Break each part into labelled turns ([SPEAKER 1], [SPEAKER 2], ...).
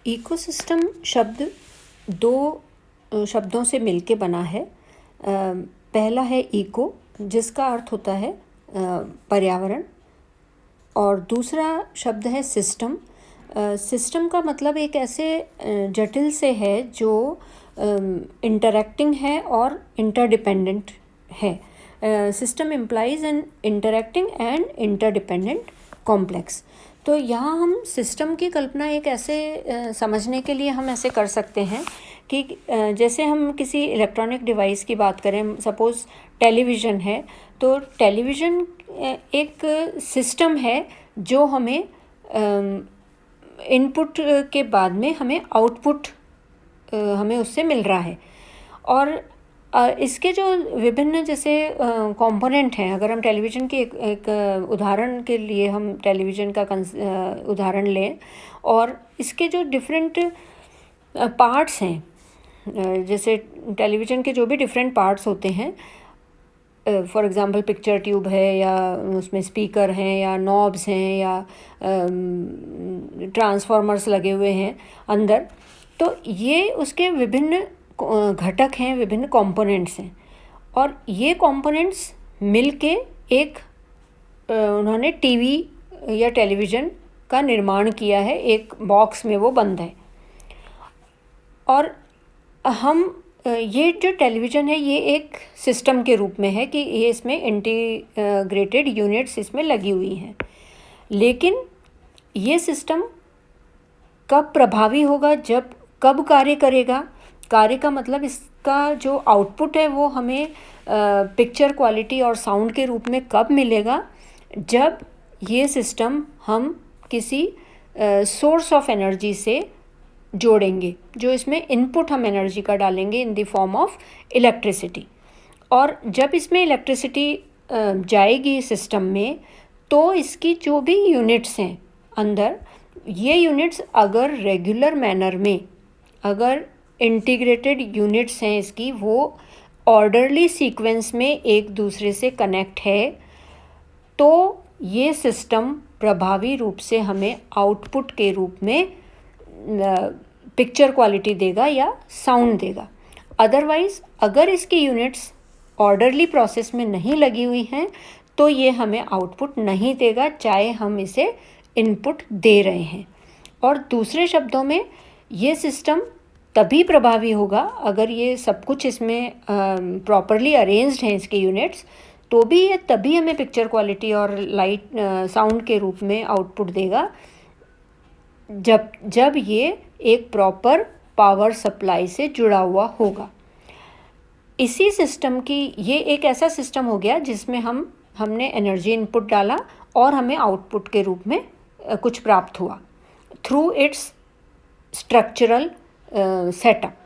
[SPEAKER 1] Ecosystem शब्द दो शब्दों से मिलके बना है। पहला है इको, जिसका अर्थ होता है पर्यावरण, और दूसरा शब्द है सिस्टम। सिस्टम का मतलब एक ऐसे जटिल से है जो इंटरैक्टिंग है और इंटरडिपेंडेंट है। System implies an interacting and interdependent complex. तो यहाँ हम सिस्टम की कल्पना एक ऐसे समझने के लिए हम ऐसे कर सकते हैं कि जैसे हम किसी इलेक्ट्रॉनिक डिवाइस की बात करें, सपोज़ टेलीविज़न है, तो टेलीविज़न एक सिस्टम है जो हमें इनपुट के बाद में हमें आउटपुट हमें उससे मिल रहा है। और इसके जो विभिन्न जैसे कंपोनेंट हैं, अगर हम टेलीविज़न की एक उदाहरण के लिए हम टेलीविज़न का उदाहरण लें, और इसके जो डिफरेंट पार्ट्स हैं, जैसे टेलीविज़न के जो भी डिफरेंट पार्ट्स होते हैं, फॉर एग्ज़ाम्पल पिक्चर ट्यूब है, या उसमें स्पीकर हैं, या नॉब्स हैं, या ट्रांसफार्मर्स लगे हुए हैं अंदर, तो ये उसके विभिन्न घटक हैं, विभिन्न कंपोनेंट्स हैं। और ये कंपोनेंट्स मिलके एक उन्होंने टीवी या टेलीविज़न का निर्माण किया है, एक बॉक्स में वो बंद है। और हम ये जो टेलीविज़न है ये एक सिस्टम के रूप में है कि ये इसमें इंटीग्रेटेड यूनिट्स इसमें लगी हुई हैं। लेकिन ये सिस्टम कब प्रभावी होगा, जब कब कार्य करेगा? कार्य का मतलब इसका जो आउटपुट है वो हमें पिक्चर क्वालिटी और साउंड के रूप में कब मिलेगा? जब ये सिस्टम हम किसी सोर्स ऑफ एनर्जी से जोड़ेंगे, जो इसमें इनपुट हम एनर्जी का डालेंगे in the form of electricity. और जब इसमें इलेक्ट्रिसिटी जाएगी सिस्टम में, तो इसकी जो भी यूनिट्स हैं अंदर, ये यूनिट्स अगर रेगुलर मैनर में, अगर इंटीग्रेटेड यूनिट्स हैं इसकी, वो ऑर्डरली सीक्वेंस में एक दूसरे से कनेक्ट है, तो ये सिस्टम प्रभावी रूप से हमें आउटपुट के रूप में पिक्चर क्वालिटी देगा या साउंड देगा। अदरवाइज़ अगर इसकी यूनिट्स ऑर्डरली प्रोसेस में नहीं लगी हुई हैं, तो ये हमें आउटपुट नहीं देगा, चाहे हम इसे इनपुट दे रहे हैं। और दूसरे शब्दों में, ये सिस्टम तभी प्रभावी होगा अगर ये सब कुछ इसमें प्रॉपरली अरेंज्ड हैं इसके यूनिट्स, तो भी ये तभी हमें पिक्चर क्वालिटी और लाइट साउंड के रूप में आउटपुट देगा, जब ये एक प्रॉपर पावर सप्लाई से जुड़ा हुआ होगा। इसी सिस्टम की, ये एक ऐसा सिस्टम हो गया जिसमें हमने एनर्जी इनपुट डाला और हमें आउटपुट के रूप में कुछ प्राप्त हुआ थ्रू इट्स स्ट्रक्चरल सेटअप।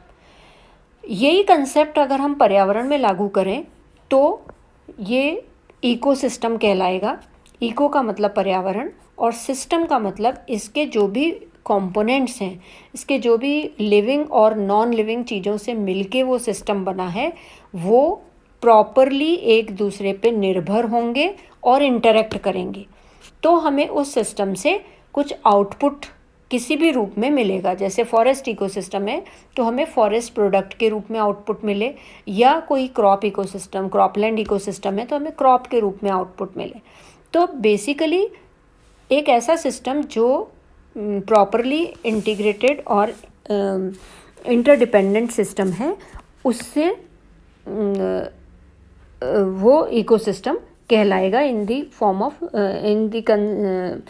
[SPEAKER 1] यही कंसेप्ट अगर हम पर्यावरण में लागू करें तो ये इकोसिस्टम कहलाएगा। इको का मतलब पर्यावरण, और सिस्टम का मतलब इसके जो भी कंपोनेंट्स हैं, इसके जो भी लिविंग और नॉन लिविंग चीज़ों से मिलके वो सिस्टम बना है, वो प्रॉपरली एक दूसरे पे निर्भर होंगे और इंटरेक्ट करेंगे, तो हमें उस सिस्टम से कुछ आउटपुट किसी भी रूप में मिलेगा। जैसे फॉरेस्ट इकोसिस्टम है तो हमें फॉरेस्ट प्रोडक्ट के रूप में आउटपुट मिले, या कोई क्रॉप इकोसिस्टम, क्रॉपलैंड इकोसिस्टम है तो हमें क्रॉप के रूप में आउटपुट मिले। तो बेसिकली एक ऐसा सिस्टम जो प्रॉपरली इंटीग्रेटेड और इंटरडिपेंडेंट सिस्टम है, उससे वो इकोसिस्टम कहलाएगा in the form of in the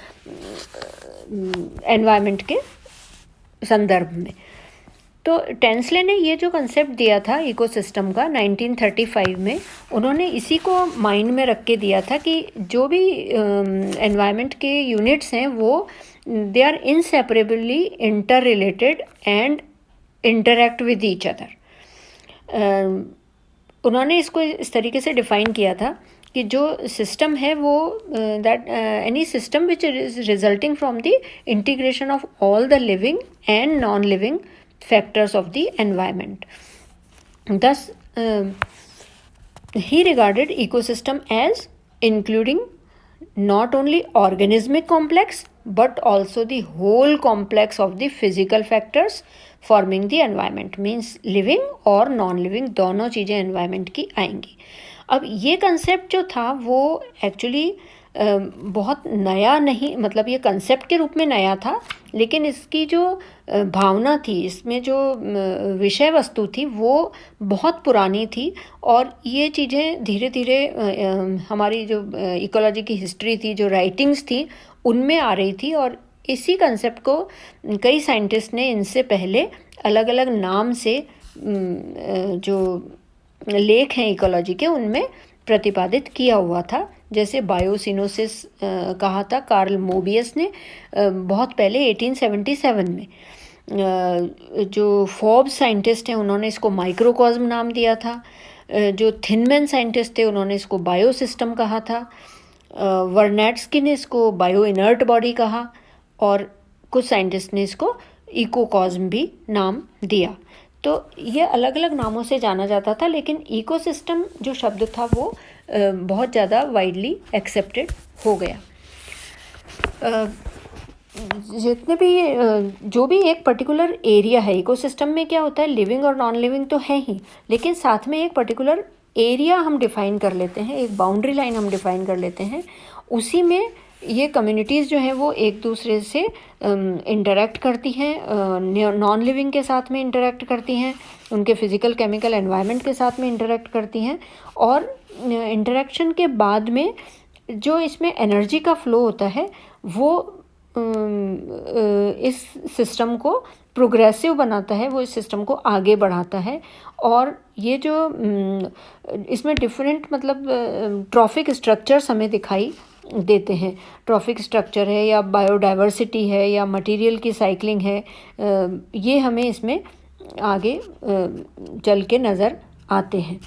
[SPEAKER 1] environment के संदर्भ में। तो टेंसले ने ये जो कंसेप्ट दिया था इकोसिस्टम का 1935 में, उन्होंने इसी को माइंड में रख के दिया था कि जो भी एनवायरनमेंट के यूनिट्स हैं वो they are inseparably interrelated and interact with each other. उन्होंने इसको इस तरीके से डिफ़ाइन किया था कि जो सिस्टम है वो that any system which is resulting from the integration of all the living and non living factors of the environment. Thus, he regarded ecosystem as including not only organismic complex but also the whole complex of the physical factors forming the environment, means living और non living दोनों चीज़ें environment की आएंगी। अब ये concept जो था वो एक्चुअली बहुत नया नहीं, मतलब ये कंसेप्ट के रूप में नया था, लेकिन इसकी जो भावना थी, इसमें जो विषय वस्तु थी वो बहुत पुरानी थी। और ये चीज़ें धीरे धीरे हमारी जो इकोलॉजी की हिस्ट्री थी, जो राइटिंग्स थी, उनमें आ रही थी। और इसी कंसेप्ट को कई साइंटिस्ट ने इनसे पहले अलग अलग नाम से जो लेख हैं इकोलॉजी के, उनमें प्रतिपादित किया हुआ था। जैसे बायोसिनोसिस कहा था कार्ल मोबियस ने बहुत पहले 1877 में। जो फोर्ब्स साइंटिस्ट हैं उन्होंने इसको माइक्रोकॉस्म नाम दिया था। जो थिनमैन साइंटिस्ट थे उन्होंने इसको बायोसिस्टम कहा था। वर्नैट्स्की ने इसको बायो इनर्ट बॉडी कहा, और कुछ साइंटिस्ट ने इसको इकोकॉस्म भी नाम दिया। तो ये अलग अलग नामों से जाना जाता था, लेकिन इकोसिस्टम जो शब्द था वो बहुत ज़्यादा वाइडली एक्सेप्टेड हो गया। जितने भी जो भी एक पर्टिकुलर एरिया है, इकोसिस्टम में क्या होता है, लिविंग और नॉन लिविंग तो है ही, लेकिन साथ में एक पर्टिकुलर एरिया हम डिफ़ाइन कर लेते हैं, एक बाउंड्री लाइन हम डिफ़ाइन कर लेते हैं। उसी में ये कम्युनिटीज़ जो हैं वो एक दूसरे से इंटरेक्ट करती हैं, नॉन लिविंग के साथ में इंटरेक्ट करती हैं, उनके फिज़िकल केमिकल एनवायरनमेंट के साथ में इंटरेक्ट करती हैं। और इंटरेक्शन के बाद में जो इसमें एनर्जी का फ्लो होता है वो इस सिस्टम को प्रोग्रेसिव बनाता है, वो इस सिस्टम को आगे बढ़ाता है। और ये जो इसमें डिफरेंट मतलब ट्रॉफिक स्ट्रक्चर्स हमें दिखाई देते हैं। ट्रॉफिक स्ट्रक्चर है या बायोडाइवर्सिटी है या मटेरियल की साइकिलिंग है, ये हमें इसमें आगे चल के नज़र आते हैं।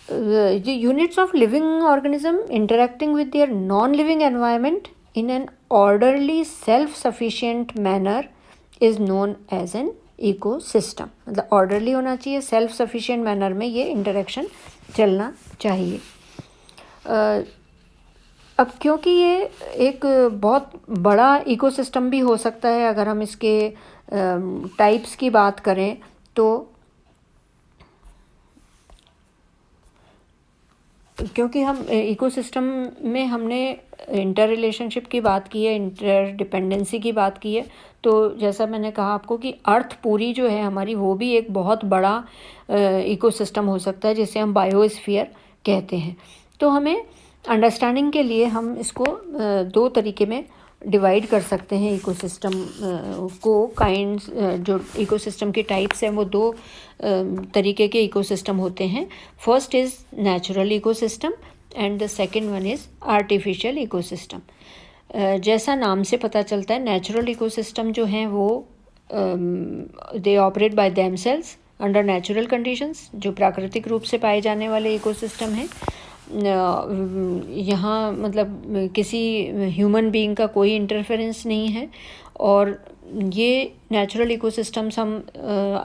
[SPEAKER 1] The units of living organism interacting with their non-living environment in an orderly self-sufficient manner is known as an ecosystem। मतलब orderly होना चाहिए, self-sufficient manner में ये interaction चलना चाहिए। अब क्योंकि ये एक बहुत बड़ा इकोसिस्टम भी हो सकता है, अगर हम इसके टाइप्स की बात करें तो क्योंकि हम इकोसिस्टम में हमने इंटर रिलेशनशिप की बात की है, इंटर डिपेंडेंसी की बात की है, तो जैसा मैंने कहा आपको कि अर्थ पूरी जो है हमारी वो भी एक बहुत बड़ा इकोसिस्टम हो सकता है, जिसे हम बायोस्फीयर कहते हैं। तो हमें अंडरस्टैंडिंग के लिए हम इसको दो तरीके में डिवाइड कर सकते हैं इकोसिस्टम को। काइंड्स जो इकोसिस्टम के टाइप्स हैं वो दो तरीके के इकोसिस्टम होते हैं। First is natural ecosystem and the second one is artificial ecosystem. जैसा नाम से पता चलता है, नेचुरल इकोसिस्टम जो हैं वो they operate by themselves under natural conditions, जो प्राकृतिक रूप से पाए जाने वाले इकोसिस्टम हैं। यहाँ मतलब किसी ह्यूमन बीइंग का कोई इंटरफेरेंस नहीं है। और ये नेचुरल इकोसिस्टम्स हम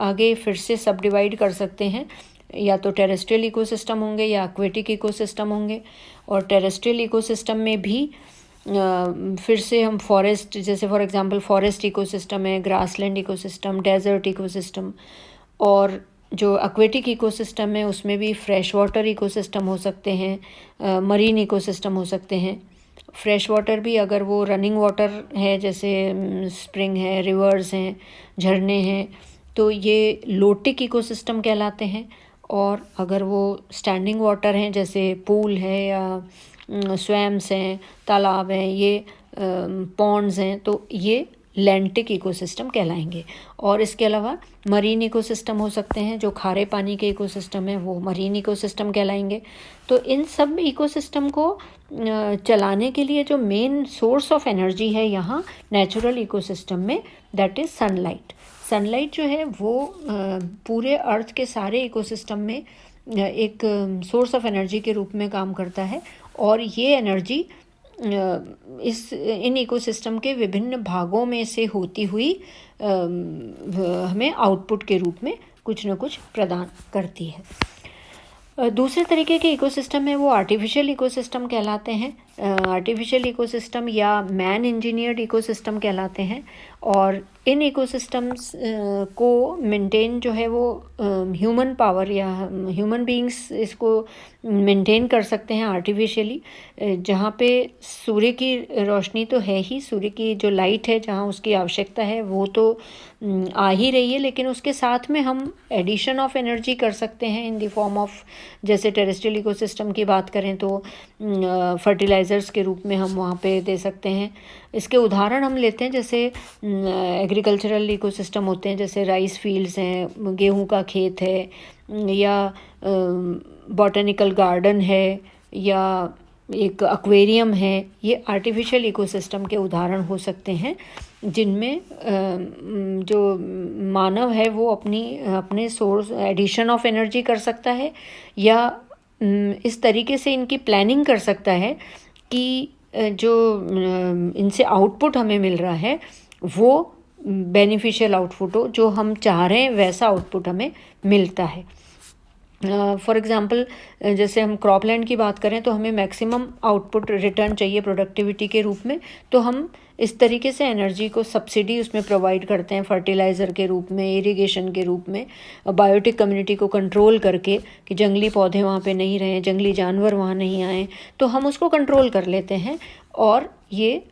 [SPEAKER 1] आगे फिर से सब डिवाइड कर सकते हैं, या तो टेरेस्ट्रियल इकोसिस्टम होंगे या एक्वेटिक इकोसिस्टम होंगे। और टेरेस्ट्रियल इकोसिस्टम में भी फिर से हम फॉरेस्ट, जैसे फॉर एग्जांपल फॉरेस्ट इकोसिस्टम है, ग्रासलैंड इकोसिस्टम, डेजर्ट इकोसिस्टम। और जो एक्वेटिक इकोसिस्टम है उसमें भी फ्रेश वाटर इकोसिस्टम हो सकते हैं, मरीन इकोसिस्टम हो सकते हैं। फ्रेश वाटर भी अगर वो रनिंग वाटर है, जैसे स्प्रिंग है, रिवर्स हैं, झरने हैं, तो ये लोटिक इकोसिस्टम कहलाते हैं। और अगर वो स्टैंडिंग वाटर हैं, जैसे पूल है या स्वैम्स हैं, तालाब हैं, ये पॉन्ड्स हैं, तो ये लैंटिक इकोसिस्टम कहलाएंगे। और इसके अलावा मरीन इकोसिस्टम हो सकते हैं, जो खारे पानी के इकोसिस्टम है वो मरीन इकोसिस्टम कहलाएंगे। तो इन सब इकोसिस्टम को चलाने के लिए जो मेन सोर्स ऑफ एनर्जी है यहाँ नेचुरल इकोसिस्टम में, दैट इज़ सनलाइट। सनलाइट जो है वो पूरे अर्थ के सारे इकोसिस्टम में एक सोर्स ऑफ एनर्जी के रूप में काम करता है। और ये एनर्जी इन इकोसिस्टम के विभिन्न भागों में से होती हुई हमें आउटपुट के रूप में कुछ न कुछ प्रदान करती है। दूसरे तरीके के इकोसिस्टम है वो आर्टिफिशियल इकोसिस्टम कहलाते हैं। आर्टिफिशियल इकोसिस्टम या मैन इंजीनियर्ड इकोसिस्टम कहलाते हैं। और इन इकोसिस्टम्स को मेंटेन जो है वो ह्यूमन पावर या ह्यूमन बीइंग्स इसको मेंटेन कर सकते हैं आर्टिफिशियली, जहाँ पे सूर्य की रोशनी तो है ही, सूर्य की जो लाइट है जहाँ उसकी आवश्यकता है वो तो आ ही रही है, लेकिन उसके साथ में हम एडिशन ऑफ एनर्जी कर सकते हैं इन द फॉर्म ऑफ, जैसे टेरेस्ट्रियल इकोसिस्टम की बात करें तो फर्टिलाइज़र्स के रूप में हम वहाँ पे दे सकते हैं। इसके उदाहरण हम लेते हैं, जैसे एग्रीकल्चरल इकोसिस्टम होते हैं, जैसे राइस फील्ड्स हैं, गेहूं का खेत है, या बॉटनिकल गार्डन है, या एक एक्वेरियम है। ये आर्टिफिशियल इकोसिस्टम के उदाहरण हो सकते हैं जिनमें जो मानव है वो अपने सोर्स एडिशन ऑफ एनर्जी कर सकता है, या इस तरीके से इनकी प्लानिंग कर सकता है कि जो इनसे आउटपुट हमें मिल रहा है वो बेनिफिशियल आउटपुट हो, जो हम चाह रहे हैं वैसा आउटपुट हमें मिलता है। फॉर एग्ज़ाम्पल जैसे हम क्रॉपलैंड की बात करें तो हमें मैक्सिमम आउटपुट रिटर्न चाहिए प्रोडक्टिविटी के रूप में, तो हम इस तरीके से एनर्जी को सब्सिडी उसमें प्रोवाइड करते हैं, फर्टिलाइज़र के रूप में, इरिगेशन के रूप में, बायोटिक कम्युनिटी को कंट्रोल करके कि जंगली पौधे वहाँ पे नहीं रहें, जंगली जानवर वहाँ नहीं आएँ, तो हम उसको कंट्रोल कर लेते हैं। और ये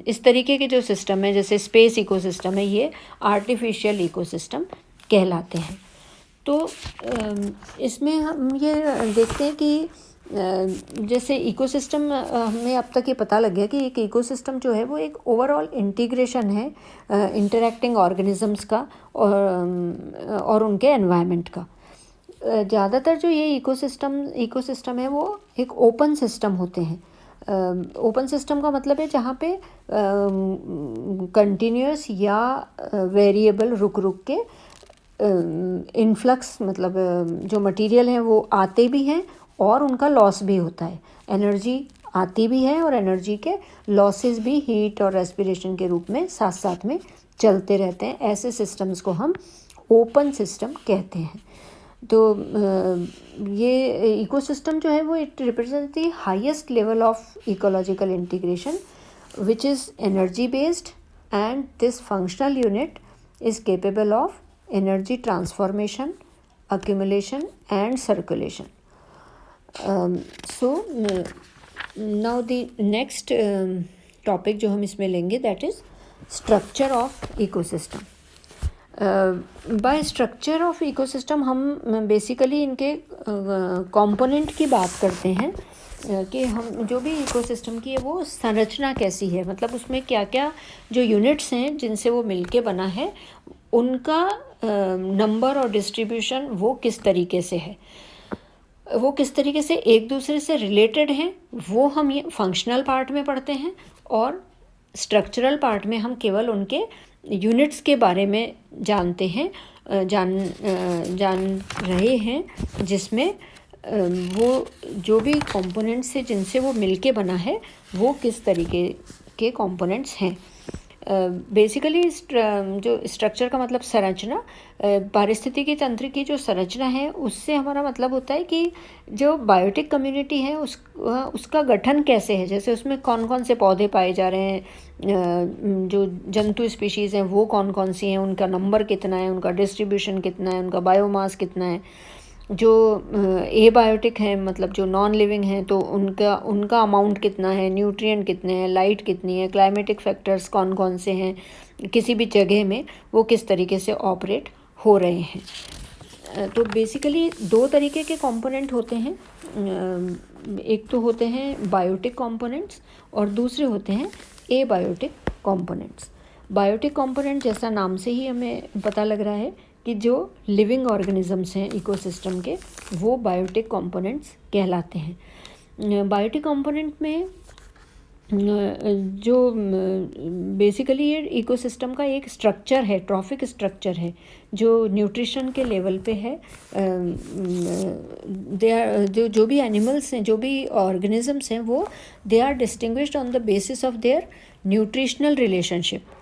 [SPEAKER 1] इस तरीके के जो सिस्टम है, जैसे स्पेस इकोसिस्टम है, ये आर्टिफिशियल इकोसिस्टम कहलाते हैं। तो इसमें हम ये देखते हैं कि जैसे इकोसिस्टम हमें अब तक ये पता लग गया कि एक इकोसिस्टम जो है वो एक ओवरऑल इंटीग्रेशन है इंटरैक्टिंग ऑर्गेनिजम्स का और उनके एनवायरनमेंट का। ज़्यादातर जो ये इकोसिस्टम है वो एक ओपन सिस्टम होते हैं। ओपन सिस्टम का मतलब है जहाँ पे कंटिन्यूस या वेरिएबल रुक के इन्फ्लक्स, मतलब जो मटेरियल हैं वो आते भी हैं और उनका लॉस भी होता है। एनर्जी आती भी है और एनर्जी के लॉसेस भी हीट और रेस्पिरेशन के रूप में साथ साथ में चलते रहते हैं। ऐसे सिस्टम्स को हम ओपन सिस्टम कहते हैं। तो ये इकोसिस्टम जो है वो it represent the highest level of ecological integration which is energy based, and this functional unit is capable of energy transformation, accumulation and circulation. So now the next topic जो हम इसमें लेंगे that is structure of ecosystem. By structure of ecosystem हम basically इनके component की बात करते हैं कि हम जो भी इकोसिस्टम की है वो संरचना कैसी है, मतलब उसमें क्या क्या जो यूनिट्स हैं जिनसे वो मिलके बना है उनका नंबर और डिस्ट्रीब्यूशन वो किस तरीके से है, वो किस तरीके से एक दूसरे से रिलेटेड हैं, वो हम ये फंक्शनल पार्ट में पढ़ते हैं। और स्ट्रक्चरल पार्ट में हम केवल उनके यूनिट्स के बारे में जानते हैं, जान रहे हैं, जिसमें वो जो भी कंपोनेंट्स हैं जिनसे वो मिलके बना है वो किस तरीके के कंपोनेंट्स हैं। बेसिकली जो स्ट्रक्चर का मतलब संरचना, पारिस्थितिकी तंत्र की जो संरचना है उससे हमारा मतलब होता है कि जो बायोटिक कम्युनिटी है उसका गठन कैसे है, जैसे उसमें कौन कौन से पौधे पाए जा रहे हैं, जो जंतु स्पीशीज़ हैं वो कौन कौन सी हैं, उनका नंबर कितना है, उनका डिस्ट्रीब्यूशन कितना है, उनका बायोमास कितना है। जो एबायोटिक हैं, मतलब जो नॉन लिविंग हैं, तो उनका अमाउंट कितना है, न्यूट्रिएंट कितने हैं, लाइट कितनी है, क्लाइमेटिक फैक्टर्स कौन कौन से हैं, किसी भी जगह में वो किस तरीके से ऑपरेट हो रहे हैं। तो बेसिकली दो तरीके के कंपोनेंट होते हैं, एक तो होते हैं बायोटिक कंपोनेंट्स और दूसरे होते हैं एबायोटिक कंपोनेंट्स। बायोटिक कंपोनेंट जैसा नाम से ही हमें पता लग रहा है कि जो लिविंग ऑर्गेनिजम्स हैं इकोसिस्टम के वो बायोटिक कंपोनेंट्स कहलाते हैं। बायोटिक कंपोनेंट में जो बेसिकली ये इकोसिस्टम का एक स्ट्रक्चर है, ट्रॉफिक स्ट्रक्चर है, जो न्यूट्रिशन के लेवल पे है। दे आर जो भी एनिमल्स हैं, जो भी ऑर्गेनिजम्स हैं, वो they are distinguished on the basis of their nutritional relationship.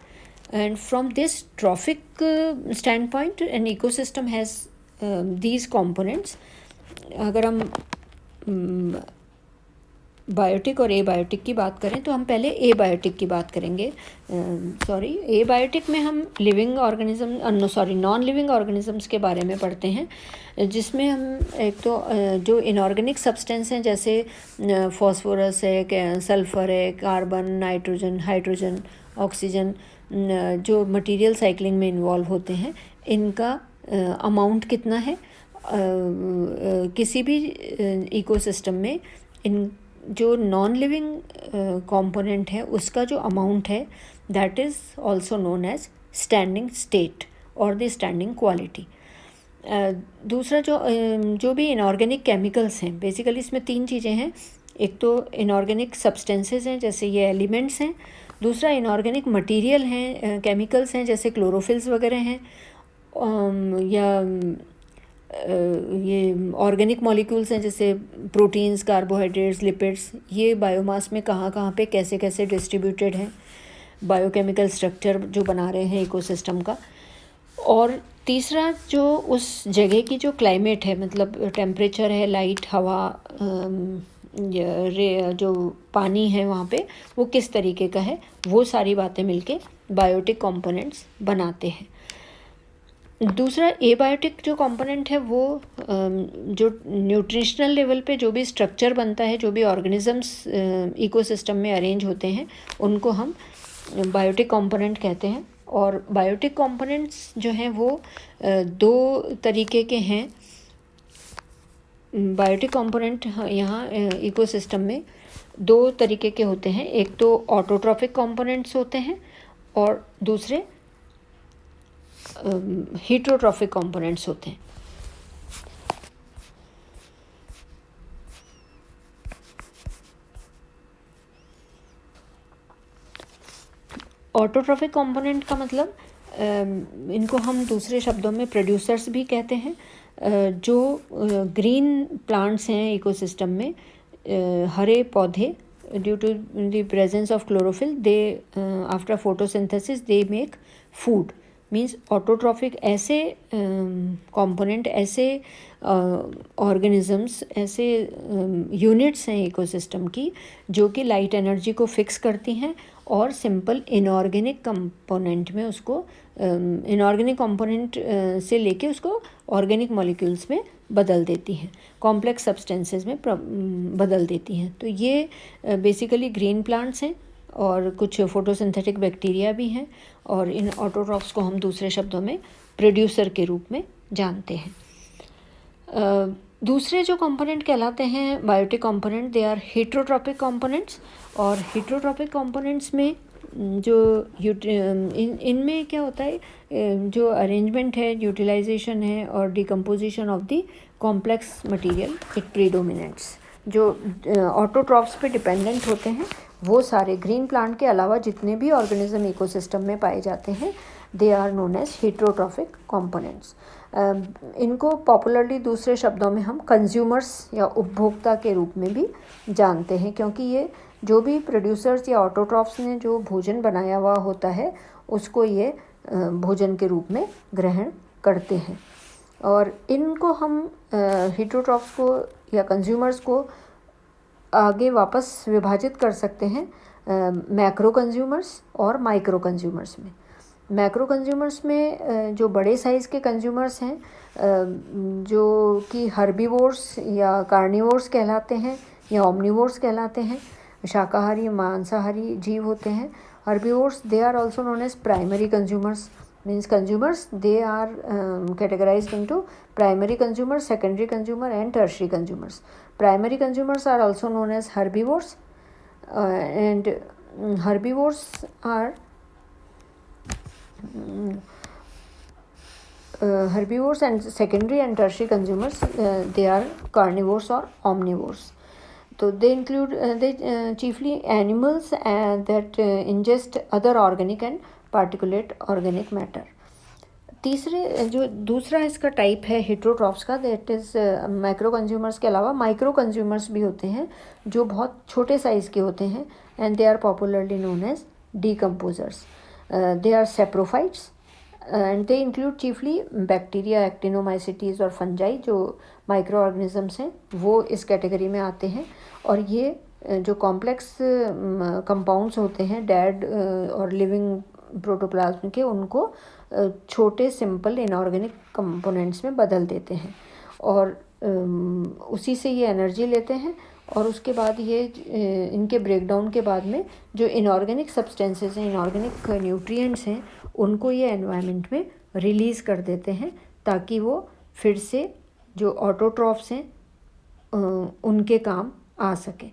[SPEAKER 1] And from this trophic standpoint, an ecosystem has these components. अगर हम बायोटिक और एबायोटिक की बात करें तो हम पहले एबायोटिक की बात करेंगे। एबायोटिक में हम living organism non living organisms के बारे में पढ़ते हैं, जिसमें हम एक तो जो इनऑर्गेनिक सब्सटेंस हैं जैसे फॉस्फोरस है, सल्फ़र है, कार्बन, नाइट्रोजन, हाइड्रोजन, ऑक्सीजन, जो मटेरियल साइक्लिंग में इन्वॉल्व होते हैं, इनका अमाउंट कितना है किसी भी इकोसिस्टम में। इन जो नॉन लिविंग कंपोनेंट है उसका जो अमाउंट है that is also known as standing state और द स्टैंडिंग क्वालिटी। दूसरा जो भी इनऑर्गेनिक केमिकल्स हैं, बेसिकली इसमें 3 चीज़ें हैं। एक तो इनऑर्गेनिक सब्सटेंसेस हैं जैसे ये एलिमेंट्स हैं, दूसरा इनऑर्गेनिक मटेरियल हैं, केमिकल्स हैं जैसे क्लोरोफिल्स वगैरह हैं, या ये ऑर्गेनिक मॉलिक्यूल्स हैं जैसे प्रोटीन्स, कार्बोहाइड्रेट्स, लिपिड्स। ये बायोमास में कहाँ कहाँ पे कैसे कैसे डिस्ट्रीब्यूटेड हैं, बायोकेमिकल स्ट्रक्चर जो बना रहे हैं इकोसिस्टम का। और तीसरा जो उस जगह की जो क्लाइमेट है, मतलब टेम्परेचर है, लाइट, हवा, जो पानी है वहाँ पे वो किस तरीके का है, वो सारी बातें मिलके बायोटिक कंपोनेंट्स बनाते हैं। दूसरा एबायोटिक जो कंपोनेंट है वो जो न्यूट्रिशनल लेवल पे जो भी स्ट्रक्चर बनता है, जो भी ऑर्गेनिजम्स इकोसिस्टम में अरेंज होते हैं, उनको हम बायोटिक कंपोनेंट कहते हैं। और बायोटिक कंपोनेंट्स जो हैं वो 2 तरीके के हैं। बायोटिक कंपोनेंट यहाँ इकोसिस्टम में 2 तरीके के होते हैं। एक तो ऑटोट्रॉफिक कंपोनेंट्स होते हैं और दूसरे हीटरोट्रॉफिक कंपोनेंट्स होते हैं। ऑटोट्रॉफिक कंपोनेंट का मतलब इनको हम दूसरे शब्दों में प्रोड्यूसर्स भी कहते हैं। जो ग्रीन प्लांट्स हैं इकोसिस्टम में, हरे पौधे, due to the presence of chlorophyll they after photosynthesis they make food. Means autotrophic ऐसे कंपोनेंट, ऐसे ऑर्गेनिजम्स, ऐसे यूनिट्स हैं इकोसिस्टम की जो कि लाइट एनर्जी को फिक्स करती हैं और सिंपल इनऑर्गेनिक कंपोनेंट में उसको इनऑर्गेनिक कंपोनेंट से लेके उसको ऑर्गेनिक मॉलिक्यूल्स में बदल देती हैं, कॉम्प्लेक्स सब्सटेंसेस में बदल देती हैं। तो ये बेसिकली ग्रीन प्लांट्स हैं और कुछ फोटोसिंथेटिक बैक्टीरिया भी हैं, और इन ऑटोट्रॉफ्स को हम दूसरे शब्दों में प्रोड्यूसर के रूप में जानते हैं। दूसरे जो कंपोनेंट कहलाते हैं biotic component, they are heterotrophic components. और हीटरोट्रॉपिक कंपोनेंट्स में जो इनमें क्या होता है, जो अरेंजमेंट है, यूटिलाइजेशन है और decomposition of the complex material it predominates. जो ऑटोट्रॉफ्स पे डिपेंडेंट होते हैं वो सारे ग्रीन प्लांट के अलावा जितने भी ऑर्गेनिज्म इकोसिस्टम में पाए जाते हैं, they are known as heterotrophic components. इनको पॉपुलरली दूसरे शब्दों में हम कंज्यूमर्स या उपभोक्ता के रूप में भी जानते हैं, क्योंकि ये जो भी प्रोड्यूसर्स या ऑटोट्रॉफ्स ने जो भोजन बनाया हुआ होता है उसको ये भोजन के रूप में ग्रहण करते हैं। और इनको हम हीटरोट्रॉफ्स को या कंज्यूमर्स को आगे वापस विभाजित कर सकते हैं मैक्रो कंज्यूमर्स और माइक्रो कंज्यूमर्स में। मैक्रो कंज्यूमर्स में जो बड़े साइज़ के कंज्यूमर्स हैं, जो कि हर्बीवोर्स या कार्निवोर्स कहलाते हैं या ओमनिवोर्स कहलाते हैं, शाकाहारी मांसाहारी जीव होते हैं। Herbivores they are also known as primary consumers. means consumers, they are categorized into primary consumer, secondary consumer and tertiary consumers. Primary consumers are also known as herbivores, and herbivores are herbivores, and secondary and tertiary consumers they are carnivores or omnivores. So they include chiefly animals that ingest other organic and particulate organic matter. तीसरे जो दूसरा इसका type है हीटरोट्रॉफ्स का, that is micro consumers के अलावा micro consumers भी होते हैं जो बहुत छोटे साइज़ के होते हैं, and they are popularly known as decomposers. They are saprophytes and they include chiefly bacteria, actinomycetes और फंजाई, जो माइक्रो ऑर्गेनिजम्स हैं वो इस कैटेगरी में आते हैं। और ये जो कॉम्प्लेक्स कंपाउंड्स होते हैं डेड और लिविंग प्रोटोप्लाज्म के, उनको छोटे सिंपल इनऑर्गेनिक कंपोनेंट्स में बदल देते हैं और उसी से ये एनर्जी लेते हैं। और उसके बाद ये इनके ब्रेकडाउन के बाद में जो इनऑर्गेनिक सब्सटेंसेस हैं, इनऑर्गेनिक न्यूट्रिएंट्स हैं, उनको ये एनवायरनमेंट में रिलीज़ कर देते हैं ताकि वो फिर से जो ऑटोट्रॉफ्स हैं उनके काम आ सके।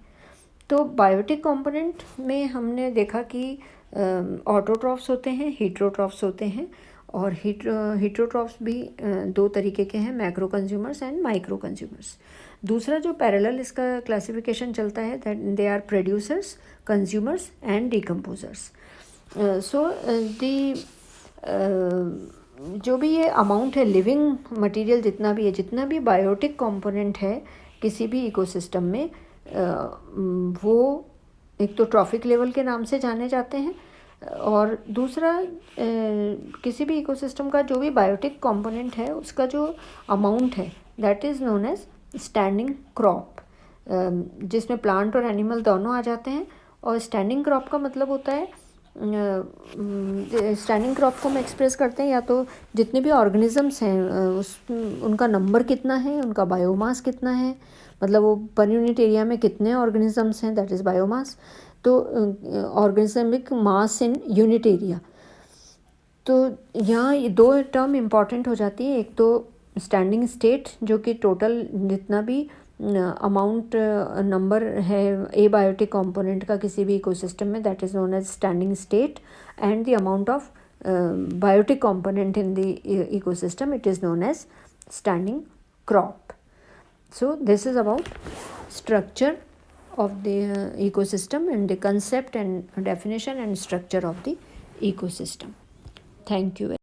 [SPEAKER 1] तो बायोटिक कंपोनेंट में हमने देखा कि ऑटोट्रॉफ्स होते हैं, हीट्रोट्रॉफ्स होते हैं। और हीट्रोट्रॉफ्स भी दो तरीके के हैं, macro consumers and micro consumers. दूसरा जो पैरेलल इसका क्लासिफिकेशन चलता है, that they are producers, consumers and decomposers. So the जो भी ये अमाउंट है लिविंग मटेरियल, जितना भी है, जितना भी बायोटिक कंपोनेंट है किसी भी इकोसिस्टम में, वो एक तो ट्रॉफिक लेवल के नाम से जाने जाते हैं, और दूसरा किसी भी इकोसिस्टम का जो भी बायोटिक कंपोनेंट है उसका जो अमाउंट है that is known as standing crop, जिसमें प्लांट और एनिमल दोनों आ जाते हैं। और स्टैंडिंग क्रॉप का मतलब होता है, स्टैंडिंग क्रॉप को हम एक्सप्रेस करते हैं या तो जितने भी ऑर्गेनिजम्स हैं उनका नंबर कितना है, उनका बायोमास कितना है, मतलब वो पर यूनिट एरिया में कितने ऑर्गेनिजम्स हैं, दैट इज़ बायोमास। तो ऑर्गेनिजमिक मास इन यूनिट एरिया। तो यहाँ ये दो टर्म इम्पॉर्टेंट हो जाती है, एक तो स्टैंडिंग स्टेट, जो कि टोटल जितना भी अमाउंट नंबर है एबायोटिक कंपोनेंट का किसी भी इकोसिस्टम में, that is known as standing state, and the amount of biotic component in the ecosystem, it is known as standing crop. So this is about structure of the ecosystem and the concept and definition and structure of the ecosystem. Thank you.